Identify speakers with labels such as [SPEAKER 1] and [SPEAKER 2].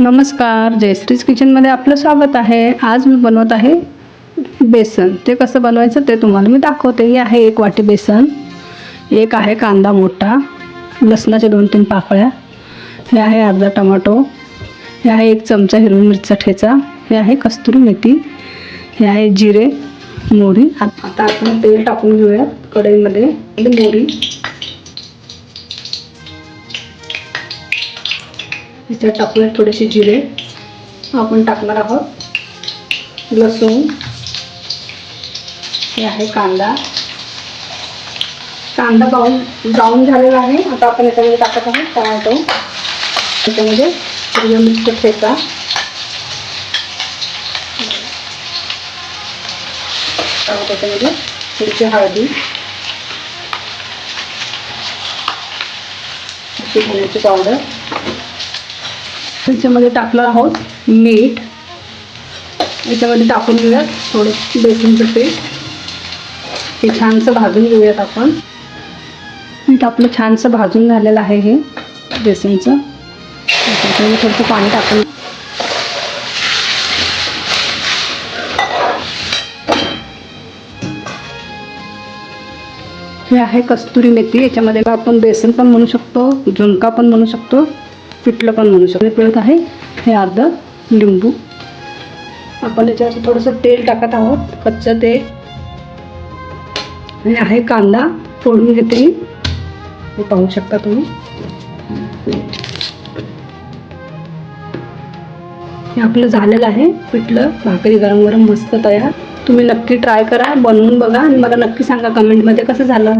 [SPEAKER 1] नमस्कार, जयश्रीज किचनमध्ये आपलं स्वागत आहे. आज मी बनवत आहे बेसन. ते कसं बनवायचं ते तुम्हाला मी दाखवते. हे आहे 1 वाटी बेसन, एक आहे कांदा मोठा, लसणाच्या 2-3 पाकळ्या, हे आहे अर्धा टमाटो, हे आहे 1 चमचा हिरवी मिरचीचा ठेचा, हे आहे कस्तुरी मेथी, हे आहे जिरे, मोहरी. आता आपण तेल टाकून घेऊया कढईमध्ये. मोहरी, त्याच्यात टाकूया थोडेसे जिरे. आपण टाकणार आहोत लसूण, हे आहे कांदा. कांदा ब्राऊन झालेला आहे. आता आपण याच्यामध्ये टाकत आहोत टोमॅटो, त्याच्यामध्ये हिरव्या मिरचीचा ठेचा, त्याच्यामध्ये थोडीशी हळदी, धण्याची पावडर, त्याच्यामध्ये टाकलं आहोत मीठ. याच्यामध्ये टाकून घेऊयात थोडं बेसनचं पीठ. हे छानसं भाजून घेऊयात आपण. पीठ आपलं छानसं भाजून झालेलं आहे हे बेसनचं. त्याच्यामध्ये थोडंसं पाणी टाकून हे आहे कस्तुरी मेथी. याच्यामध्ये आपण बेसन पण म्हणू शकतो, झुणका पण म्हणू शकतो, पिठलं पण म्हणू शकतो. पिळत आहे हे अर्धा लिंबू. आपण याच्यावर थोडंसं तेल टाकत आहोत, कच्चं तेल. हे आहे कांदा फोडून घेते, हे पाहू शकता तुम्ही. हे आपलं झालेलं आहे पिठलं भाकरी गरम गरम मस्त तयार. तुम्ही नक्की ट्राय करा, बनवून बघा आणि मला नक्की सांगा कमेंटमध्ये कसं झालं.